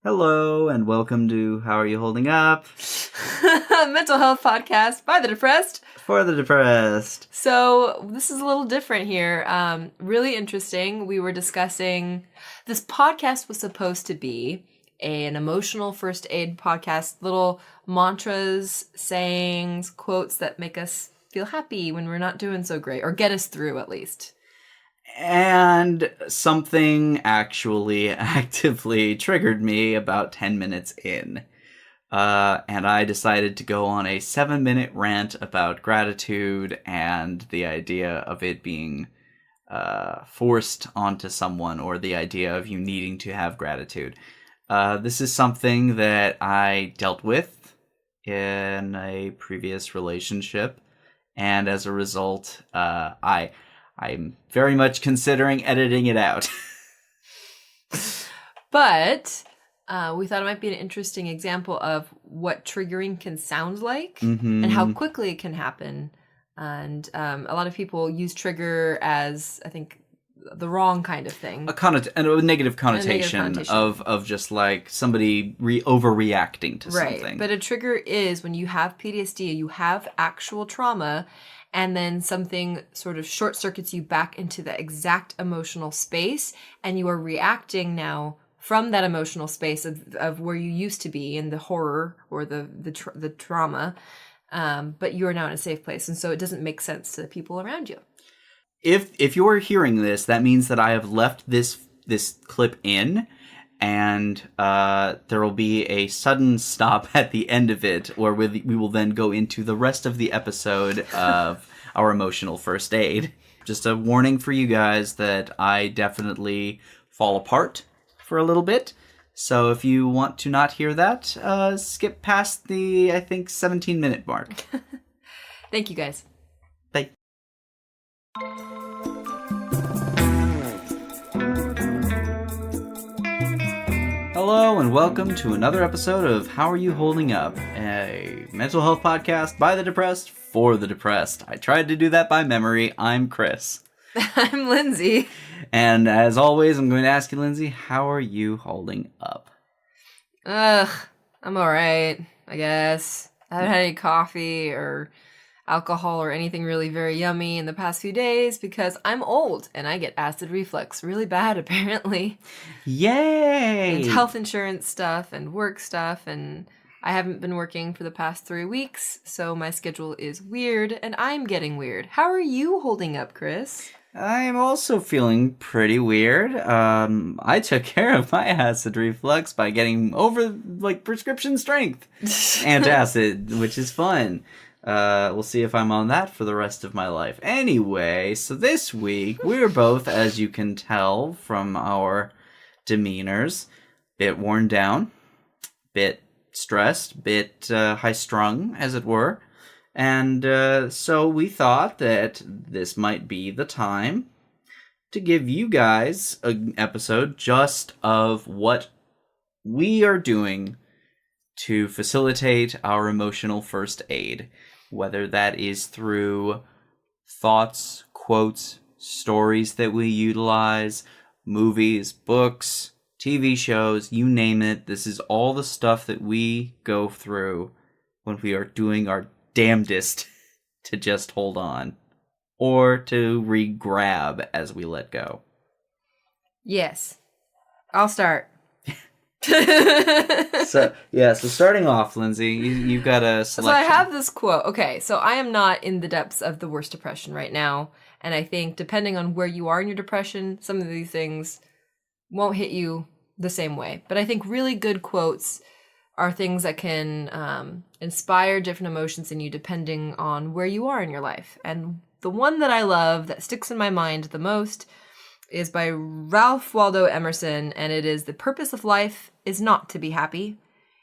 Hello, and welcome to How Are You Holding Up? Mental health podcast by the depressed. For the depressed. So this is a little different here. Really interesting. We were discussing, this podcast was supposed to be an emotional first aid podcast, little mantras, sayings, quotes that make us feel happy when we're not doing so great, or get us through at least. And something actually actively triggered me about 10 minutes in. And I decided to go on a 7-minute rant about gratitude and the idea of it being forced onto someone, or the idea of you needing to have gratitude. This is something that I dealt with in a previous relationship, and as a result, I'm very much considering editing it out. But we thought it might be an interesting example of what triggering can sound like and how quickly it can happen. And a lot of people use trigger as, I think, the wrong kind of thing. A negative connotation of just like somebody overreacting to something. Right, but a trigger is when you have PTSD, you have actual trauma, and then something sort of short circuits you back into the exact emotional space, and you are reacting now from that emotional space of where you used to be in the horror or the trauma, but you are now in a safe place, and so it doesn't make sense to the people around you. If you're hearing this, that means that I have left this clip in, and there will be a sudden stop at the end of it, or we will then go into the rest of the episode of our emotional first aid. Just a warning for you guys that I definitely fall apart for a little bit. So if you want to not hear that, skip past the, I think, 17-minute mark. Thank you, guys. Bye. Hello and welcome to another episode of How Are You Holding Up, a mental health podcast by the depressed for the depressed. I tried to do that by memory. I'm Chris. I'm Lindsey. And as always, I'm going to ask you, Lindsey, how are you holding up? I'm alright, I guess. I haven't had any coffee or alcohol or anything really very yummy in the past few days because I'm old and I get acid reflux really bad, apparently. Yay! And health insurance stuff and work stuff, and I haven't been working for the past 3 weeks, so my schedule is weird and I'm getting weird. How are you holding up, Chris? I'm also feeling pretty weird. I took care of my acid reflux by getting over, prescription strength antacid, which is fun. We'll see if I'm on that for the rest of my life. Anyway, so this week, we're both, as you can tell from our demeanors, bit worn down, bit stressed, bit high-strung, as it were. And so we thought that this might be the time to give you guys an episode just of what we are doing to facilitate our emotional first aid, whether that is through thoughts, quotes, stories that we utilize, movies, books, TV shows, you name it. This is all the stuff that we go through when we are doing our damnedest to just hold on, or to re-grab as we let go. Yes. I'll start. So starting off, Lindsey, you've got a selection. So I have this quote. Okay, so I am not in the depths of the worst depression right now, and I think depending on where you are in your depression, some of these things won't hit you the same way. But I think really good quotes are things that can inspire different emotions in you depending on where you are in your life. And the one that I love that sticks in my mind the most is by Ralph Waldo Emerson, and it is, "The purpose of life is not to be happy.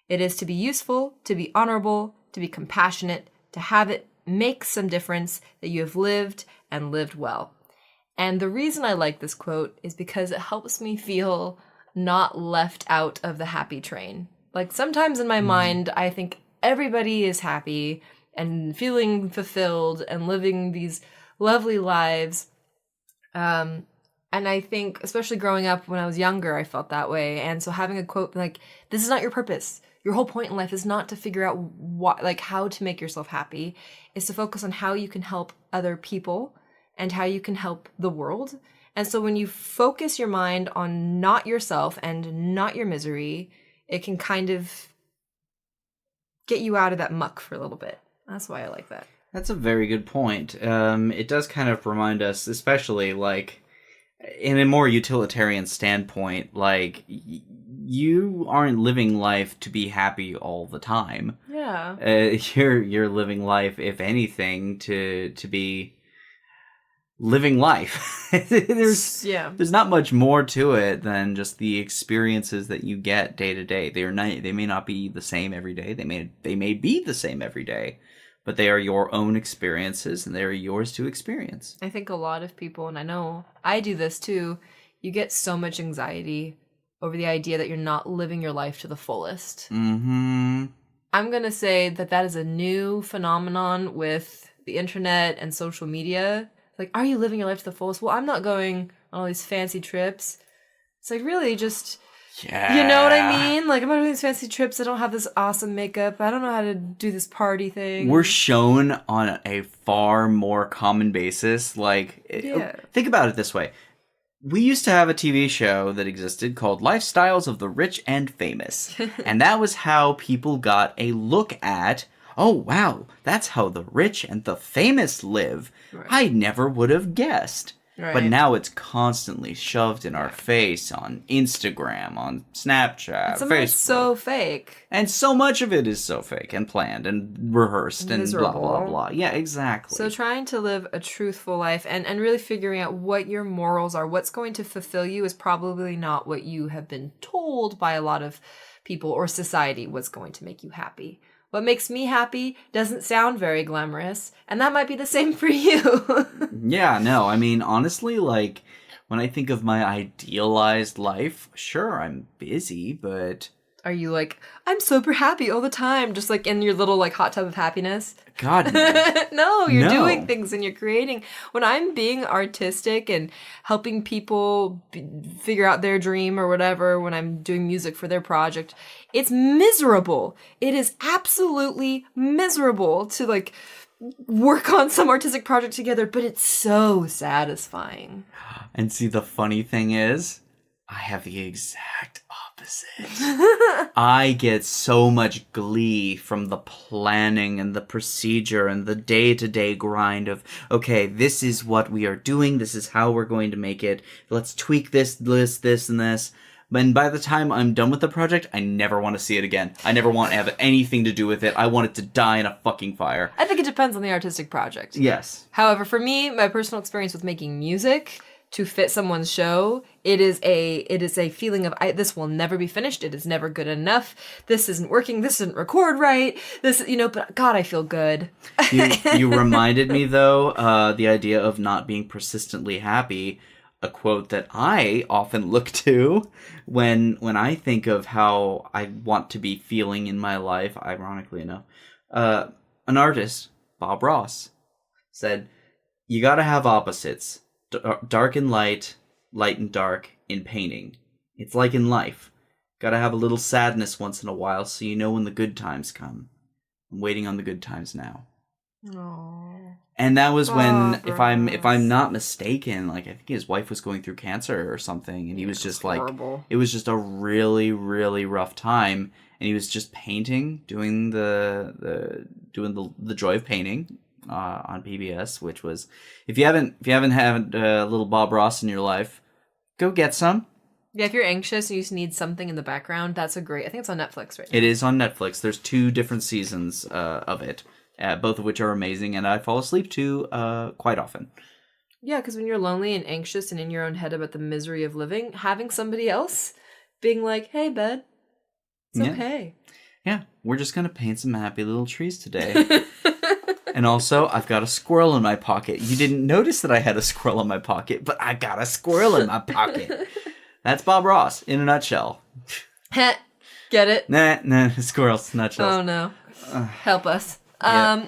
It is to be useful, to be honorable, to be compassionate, to have it make some difference that you have lived and lived well." And the reason I like this quote is because it helps me feel not left out of the happy train. Like sometimes in my mind, I think everybody is happy and feeling fulfilled and living these lovely lives. And I think, especially growing up when I was younger, I felt that way. And so having a quote like, this is not your purpose. Your whole point in life is not to figure out what, like how to make yourself happy. It's to focus on how you can help other people and how you can help the world. And so when you focus your mind on not yourself and not your misery, it can kind of get you out of that muck for a little bit. That's why I like that. That's a very good point. It does kind of remind us, especially like in a more utilitarian standpoint, like you aren't living life to be happy all the time. Yeah. You're living life, if anything, to be living life. There's not much more to it than just the experiences that you get day to day. They may not be the same every day. They may be the same every day, but they are your own experiences and they are yours to experience. I think a lot of people, and I know I do this too, you get so much anxiety over the idea that you're not living your life to the fullest. Mm-hmm. I'm going to say that is a new phenomenon with the internet and social media. Like, are you living your life to the fullest? Well, I'm not going on all these fancy trips. It's like, really, just, yeah. You know what I mean? Like, I'm not doing these fancy trips. I don't have this awesome makeup. I don't know how to do this party thing. We're shown on a far more common basis. Like, think about it this way. We used to have a TV show that existed called Lifestyles of the Rich and Famous. And that was how people got a look at, oh, wow, that's how the rich and the famous live. Right. I never would have guessed. Right. But now it's constantly shoved in our face on Instagram, on Snapchat, some Facebook. It's so fake. And so much of it is so fake and planned and rehearsed and blah, blah, blah. Yeah, exactly. So trying to live a truthful life and really figuring out what your morals are, what's going to fulfill you is probably not what you have been told by a lot of people or society was going to make you happy. What makes me happy doesn't sound very glamorous, and that might be the same for you. Yeah, no, I mean, honestly, like, when I think of my idealized life, sure, I'm busy, but... Are you like, I'm super happy all the time, just like in your little like hot tub of happiness? God, no. No, you're doing things and you're creating. When I'm being artistic and helping people figure out their dream or whatever, when I'm doing music for their project, it's miserable. It is absolutely miserable to like work on some artistic project together, but it's so satisfying. And see, the funny thing is, I have the exact opposite. I get so much glee from the planning and the procedure and the day-to-day grind of, okay, this is what we are doing, this is how we're going to make it, let's tweak this, this, and this. And by the time I'm done with the project, I never want to see it again. I never want to have anything to do with it. I want it to die in a fucking fire. I think it depends on the artistic project. Yes. However, for me, my personal experience with making music to fit someone's show, it is a feeling of this will never be finished. It is never good enough. This isn't working. This didn't record right. This, but God, I feel good. You reminded me though, the idea of not being persistently happy. A quote that I often look to when I think of how I want to be feeling in my life, ironically enough. An artist, Bob Ross, said, "You gotta have opposites. Dark and light, light and dark in painting. It's like in life. Gotta have a little sadness once in a while so you know when the good times come. I'm waiting on the good times now." Aww. And that was when, if I'm not mistaken, like I think his wife was going through cancer or something, and he was just like, horrible. It was just a really, really rough time, and he was just painting, doing the joy of painting on PBS, which was, if you haven't had a little Bob Ross in your life, go get some. Yeah, if you're anxious and you just need something in the background, that's I think it's on Netflix right now. It is on Netflix. There's 2 different seasons of it. Both of which are amazing, and I fall asleep to quite often. Yeah, because when you're lonely and anxious and in your own head about the misery of living, having somebody else being like, "Hey, bud, it's okay." Yeah, we're just going to paint some happy little trees today. And also, I've got a squirrel in my pocket. You didn't notice that I had a squirrel in my pocket, but I got a squirrel in my pocket. That's Bob Ross, in a nutshell. Get it? Nah, squirrels, nutshells. Oh, no. Help us. Yeah.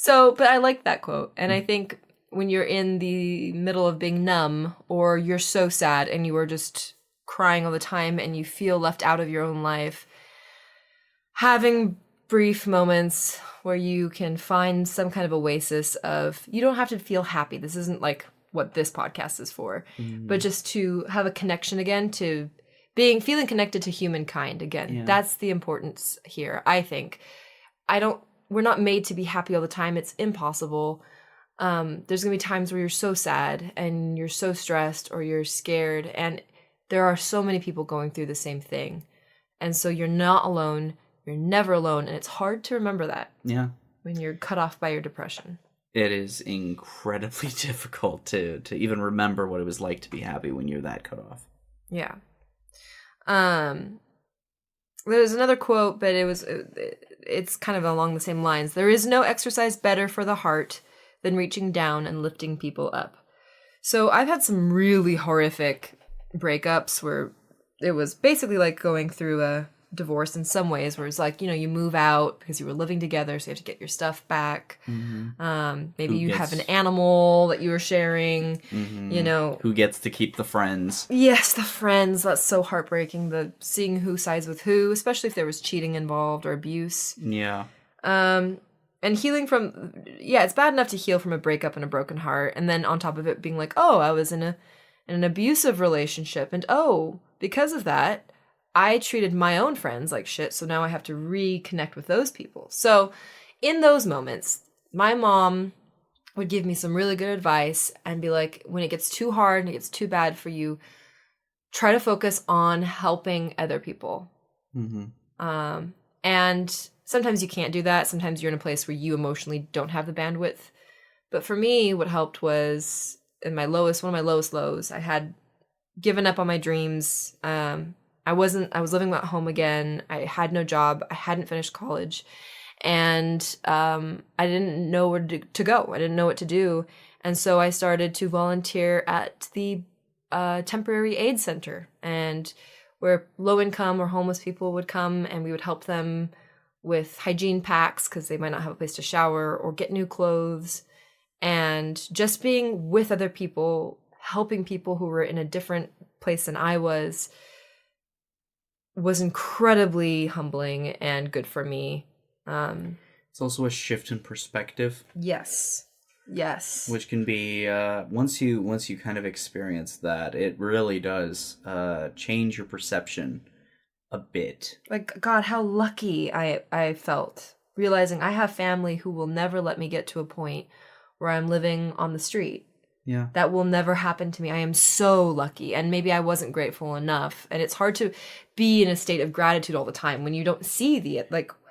But I like that quote. And I think when you're in the middle of being numb, or you're so sad and you are just crying all the time and you feel left out of your own life, having brief moments where you can find some kind of oasis of, you don't have to feel happy. This isn't like what this podcast is for, but just to have a connection again to feeling connected to humankind again. Yeah. That's the importance here, I think. We're not made to be happy all the time. It's impossible. There's going to be times where you're so sad and you're so stressed or you're scared. And there are so many people going through the same thing. And so you're not alone. You're never alone. And it's hard to remember that. Yeah. When you're cut off by your depression. It is incredibly difficult to even remember what it was like to be happy when you're that cut off. Yeah. There's another quote, but it's kind of along the same lines. There is no exercise better for the heart than reaching down and lifting people up. So I've had some really horrific breakups where it was basically like going through a divorce in some ways, where it's like, you move out because you were living together, so you have to get your stuff back. Maybe you have an animal that you were sharing, Who gets to keep the friends? Yes, the friends. That's so heartbreaking, the seeing who sides with who, especially if there was cheating involved or abuse. Yeah. And healing from, it's bad enough to heal from a breakup and a broken heart, and then on top of it being like, oh, I was in an abusive relationship, and because of that, I treated my own friends like shit, so now I have to reconnect with those people. So in those moments, my mom would give me some really good advice and be like, when it gets too hard and it gets too bad for you, try to focus on helping other people. And sometimes you can't do that. Sometimes you're in a place where you emotionally don't have the bandwidth. But for me, what helped was in one of my lowest lows, I had given up on my dreams. I was living at home again. I had no job. I hadn't finished college. And I didn't know where to go. I didn't know what to do. And so I started to volunteer at the temporary aid center, and where low-income or homeless people would come, and we would help them with hygiene packs because they might not have a place to shower or get new clothes. And just being with other people, helping people who were in a different place than I was incredibly humbling and good for me. It's also a shift in perspective. Yes. Which can be once you kind of experience that, it really does change your perception a bit. Like, God, how lucky I felt realizing I have family who will never let me get to a point where I'm living on the street. Yeah. That will never happen to me. I am so lucky. And maybe I wasn't grateful enough. And it's hard to be in a state of gratitude all the time when you don't see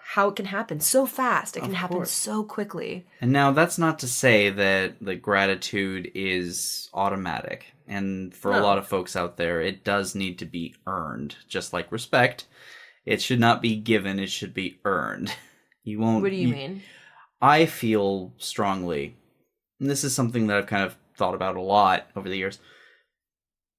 how it can happen so fast. It can happen so quickly. And now that's not to say that the gratitude is automatic. And for a lot of folks out there, it does need to be earned. Just like respect. It should not be given. It should be earned. You won't. What do you mean? I feel strongly, and this is something that I've kind of thought about a lot over the years.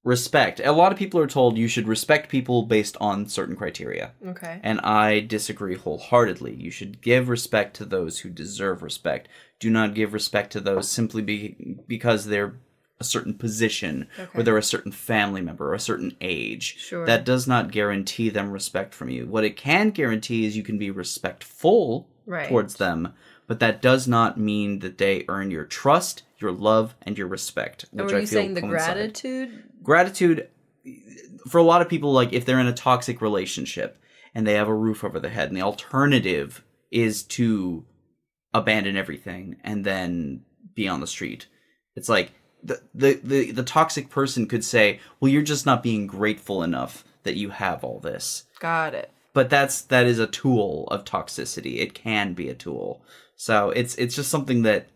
Respect. A lot of people are told you should respect people based on certain criteria. Okay. And I disagree wholeheartedly. You should give respect to those who deserve respect. Do not give respect to those simply because they're a certain position, or they're a certain family member or a certain age. Sure. That does not guarantee them respect from you. What it can guarantee is you can be respectful towards them, but that does not mean that they earn your trust, your love, and your respect. Which are you saying the gratitude? Gratitude, for a lot of people, like if they're in a toxic relationship and they have a roof over their head, and the alternative is to abandon everything and then be on the street. It's like the toxic person could say, well, you're just not being grateful enough that you have all this. Got it. But that is a tool of toxicity. It can be a tool. So it's just something that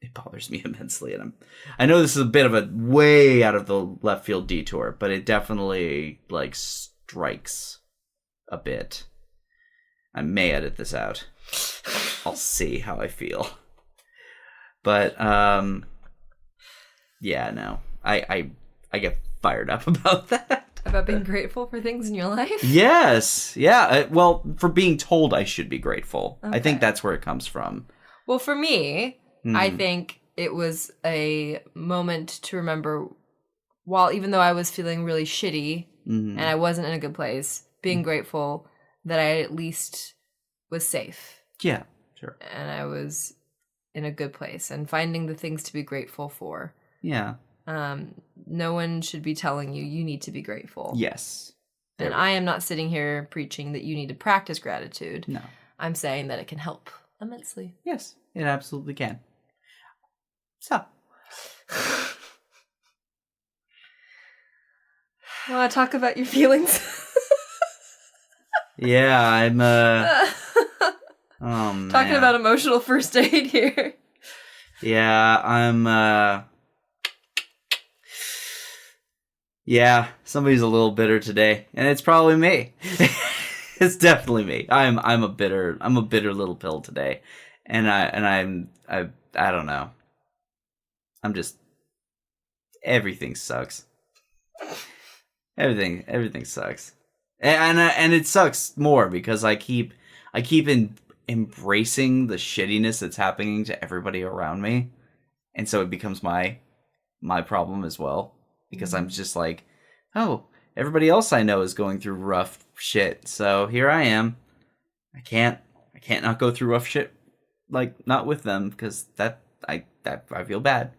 it bothers me immensely. And I know this is a bit of a way out of the left field detour, but it definitely strikes a bit. I may edit this out. I'll see how I feel. But yeah, no. I get fired up about that. About being grateful for things in your life? Yes. Yeah. Well, for being told I should be grateful. Okay. I think that's where it comes from. Well, for me, I think it was a moment to remember, even though I was feeling really shitty and I wasn't in a good place, being grateful that I at least was safe. Yeah, sure. And I was in a good place and finding the things to be grateful for. Yeah. No one should be telling you need to be grateful. Yes. And I am not sitting here preaching that you need to practice gratitude. No. I'm saying that it can help immensely. Yes, it absolutely can. So. Want to talk about your feelings? Yeah, I'm, oh, man. Talking about emotional first aid here. Yeah, I'm, yeah, somebody's a little bitter today, and it's probably me. It's definitely me. I'm a bitter little pill today, and I don't know. I'm just, everything sucks. Everything sucks, and it sucks more because I keep embracing the shittiness that's happening to everybody around me, and so it becomes my problem as well. Because I'm just like, oh, everybody else I know is going through rough shit, so here I am. I can't not go through rough shit, like, not with them, because I feel bad.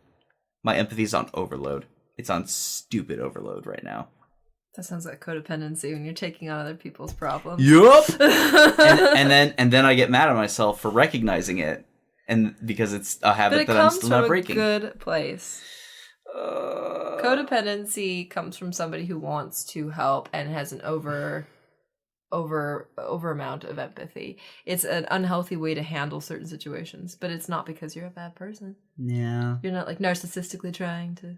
My empathy's on overload. It's on stupid overload right now. That sounds like codependency when you're taking on other people's problems. Yup. and then I get mad at myself for recognizing it, and because it's a habit that I'm still not breaking. But it comes from a good place. Codependency comes from somebody who wants to help and has an over amount of empathy. It's an unhealthy way to handle certain situations, but it's not because you're a bad person. Yeah. You're not like narcissistically trying to.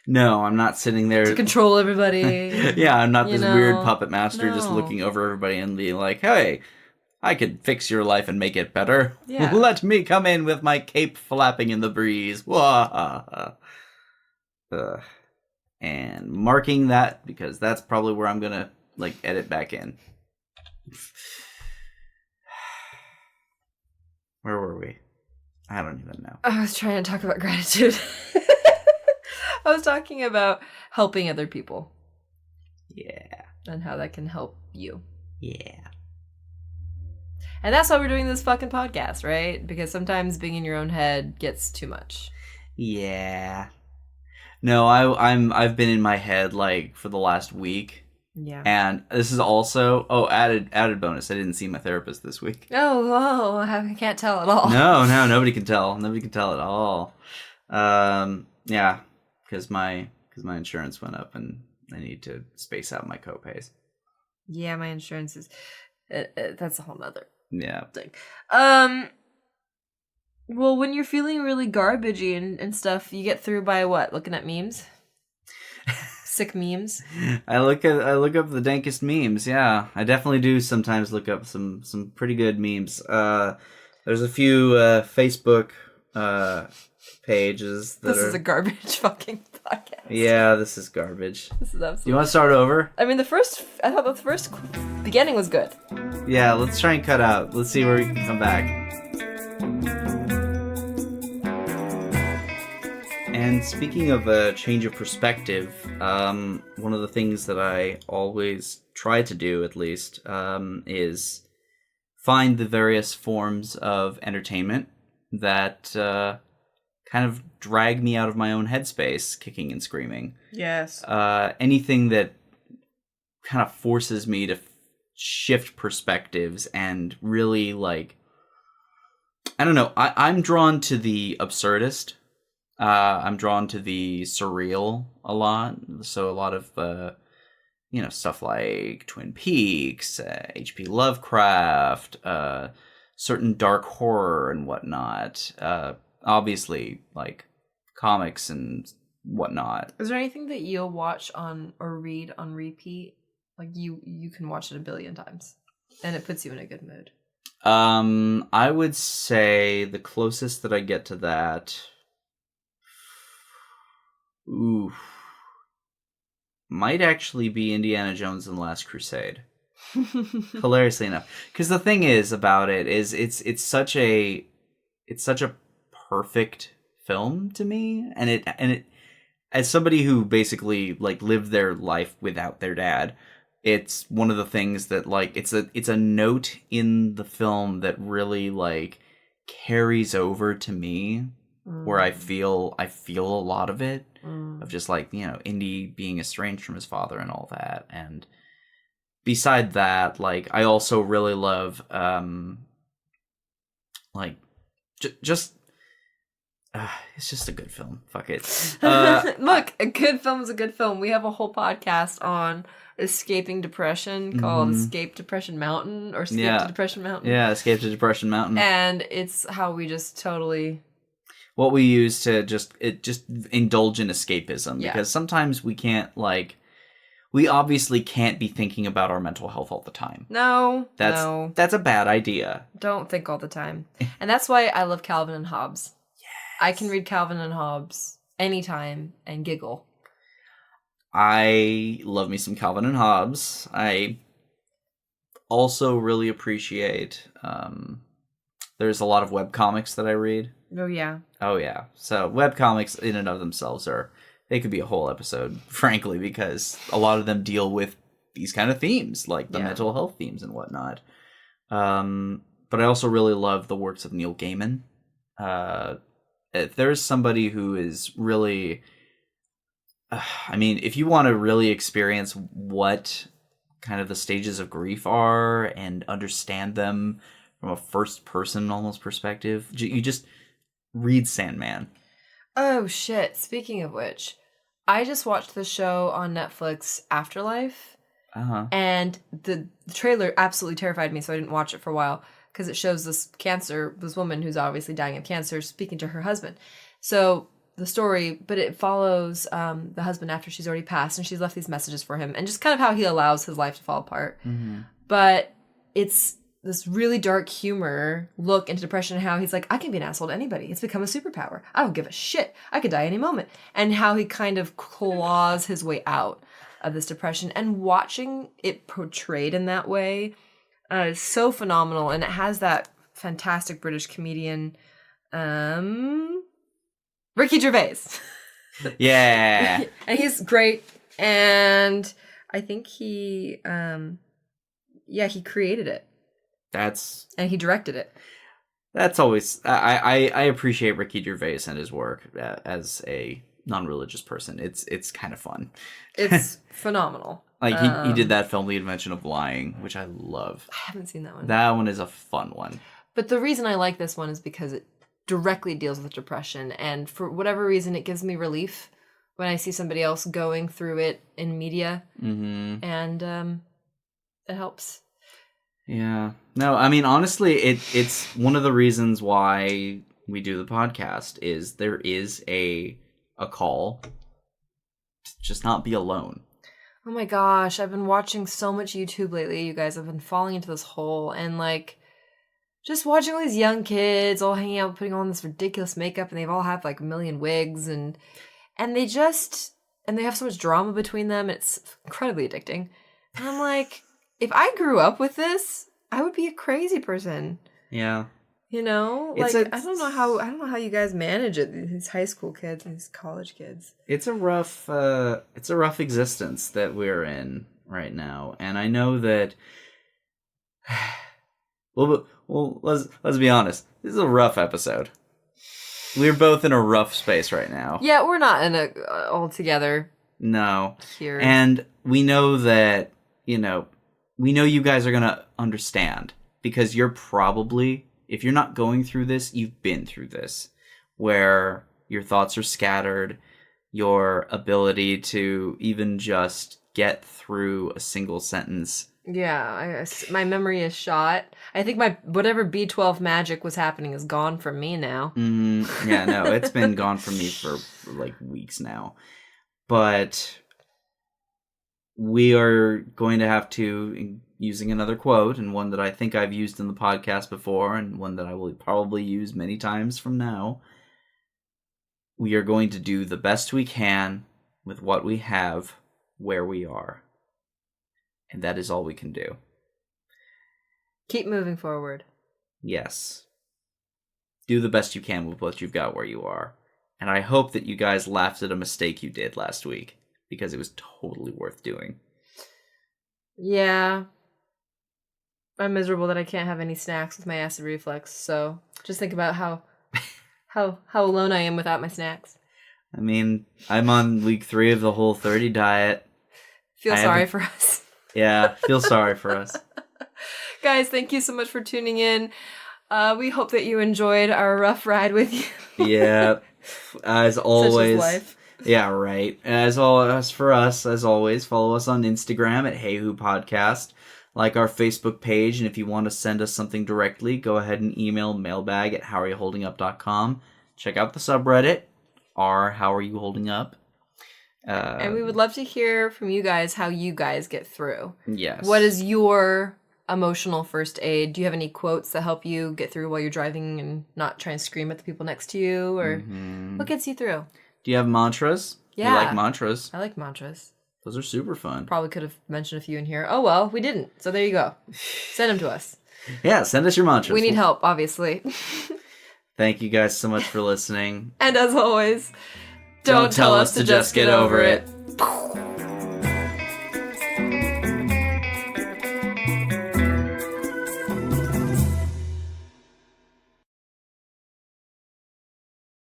No, I'm not sitting there to control everybody. Yeah, I'm not this weird puppet master just looking over everybody and being like, hey, I could fix your life and make it better. Yeah. Let me come in with my cape flapping in the breeze. Wah. And marking that because that's probably where I'm gonna edit back in. Where were we? I don't even know. I was trying to talk about gratitude. I was talking about helping other people. Yeah. And how that can help you. Yeah. And that's why we're doing this fucking podcast, right? Because sometimes being in your own head gets too much. Yeah. No, I've been in my head for the last week. Yeah. And this is also added bonus. I didn't see my therapist this week. Oh, whoa, I can't tell at all. No, nobody can tell. Nobody can tell at all. Yeah, because my insurance went up and I need to space out my copays. Yeah, my insurance is that's a whole nother thing. Well, when you're feeling really garbagey and stuff, you get through by what? Looking at memes? Sick memes? I look up the dankest memes, yeah. I definitely do sometimes look up some pretty good memes. There's a few Facebook pages that This is a garbage fucking podcast. Yeah, this is garbage. This is absolutely... You want to start over? I mean, I thought the first beginning was good. Yeah, let's try and cut out. Let's see where we can come back. And speaking of a change of perspective, one of the things that I always try to do, at least, is find the various forms of entertainment that kind of drag me out of my own headspace, kicking and screaming. Yes. Anything that kind of forces me to shift perspectives and really, I don't know, I'm drawn to the absurdist. I'm drawn to the surreal a lot. So a lot of, stuff like Twin Peaks, H.P. Lovecraft, certain dark horror and whatnot. Obviously, comics and whatnot. Is there anything that you'll watch on or read on repeat? You can watch it a billion times and it puts you in a good mood. I would say the closest that I get to that... Ooh. Might actually be Indiana Jones and the Last Crusade. Hilariously enough. Because the thing is about it is it's such a perfect film to me, and it as somebody who basically like lived their life without their dad, it's one of the things that like it's a note in the film that really like carries over to me, where I feel a lot of it, of just like, you know, Indy being estranged from his father and all that. And beside that, like I also really love like just it's just a good film. Fuck it. Look, a good film is a good film. We have a whole podcast on escaping depression called Escape Depression Mountain, or Escape to Depression Mountain. Yeah, Escape to Depression Mountain. And it's how we just totally... what we use to just indulge in escapism. Yeah. Because sometimes we can't, like... we obviously can't be thinking about our mental health all the time. No. That's a bad idea. Don't think all the time. And that's why I love Calvin and Hobbes. Yes. I can read Calvin and Hobbes anytime and giggle. I love me some Calvin and Hobbes. I also really appreciate... there's a lot of webcomics that I read. Oh, yeah. Oh, yeah. So webcomics in and of themselves they could be a whole episode, frankly, because a lot of them deal with these kind of themes, like the mental health themes and whatnot. But I also really love the works of Neil Gaiman. If there's somebody who is really... I mean, if you want to really experience what kind of the stages of grief are and understand them from a first-person almost perspective, you just read Sandman. Oh, shit. Speaking of which, I just watched the show on Netflix, Afterlife. Uh-huh. And the trailer absolutely terrified me, so I didn't watch it for a while, because it shows this woman who's obviously dying of cancer speaking to her husband. So the story, but it follows the husband after she's already passed, and she's left these messages for him, and just kind of how he allows his life to fall apart. Mm-hmm. But it's this really dark humor look into depression, and how he's like, I can be an asshole to anybody. It's become a superpower. I don't give a shit. I could die any moment. And how he kind of claws his way out of this depression. And watching it portrayed in that way is so phenomenal. And it has that fantastic British comedian, Ricky Gervais. Yeah. And he's great. And I think he created it. And he directed it. That's always... I appreciate Ricky Gervais and his work as a non-religious person. It's kind of fun. It's phenomenal. Like, he did that film, The Invention of Lying, which I love. I haven't seen that one. That one is a fun one. But the reason I like this one is because it directly deals with depression. And for whatever reason, it gives me relief when I see somebody else going through it in media. Mm-hmm. And it helps. Yeah. No, I mean, honestly, it's one of the reasons why we do the podcast is there is a call to just not be alone. Oh my gosh, I've been watching so much YouTube lately, you guys. I've been falling into this hole, and like just watching all these young kids all hanging out, putting on this ridiculous makeup, and they've all have like a million wigs, and they have so much drama between them. It's incredibly addicting. And I'm like, if I grew up with this, I would be a crazy person. Yeah. You know, like I don't know how you guys manage it. These high school kids and these college kids. It's a rough existence that we're in right now, and I know that. Well, let's be honest. This is a rough episode. We're both in a rough space right now. Yeah, we're not in all together. No. Here, and we know that we know you guys are gonna understand because you're probably. If you're not going through this, you've been through this, where your thoughts are scattered, your ability to even just get through a single sentence. Yeah, my memory is shot. I think my whatever B12 magic was happening is gone from me now. Mm-hmm. Yeah, no, it's been gone from me for like weeks now. But we are going to have to... using another quote, and one that I think I've used in the podcast before, and one that I will probably use many times from now. We are going to do the best we can with what we have, where we are. And that is all we can do. Keep moving forward. Yes. Do the best you can with what you've got where you are. And I hope that you guys laughed at a mistake you did last week, because it was totally worth doing. Yeah. I'm miserable that I can't have any snacks with my acid reflux, so just think about how alone I am without my snacks. I mean, I'm on week 3 of the Whole30 diet. Feel sorry for us. Yeah, feel sorry for us. Guys, thank you so much for tuning in. We hope that you enjoyed our rough ride with you. Yeah, as always. Such is life. Yeah, right. As for us, as always, follow us on Instagram at HAYHU Podcast. Like our Facebook page, and if you want to send us something directly, go ahead and email mailbag@howareyoholdingup.com. Check out the subreddit, How Are You Holding Up? And we would love to hear from you guys how you guys get through. Yes. What is your emotional first aid? Do you have any quotes that help you get through while you're driving and not try and scream at the people next to you? Or what gets you through? Do you have mantras? Yeah. You like mantras? I like mantras. Those are super fun. Probably could have mentioned a few in here. Oh, well, we didn't. So there you go. Send them to us. Yeah, send us your mantras. We need help, obviously. Thank you guys so much for listening. And as always, don't tell us to just get over it.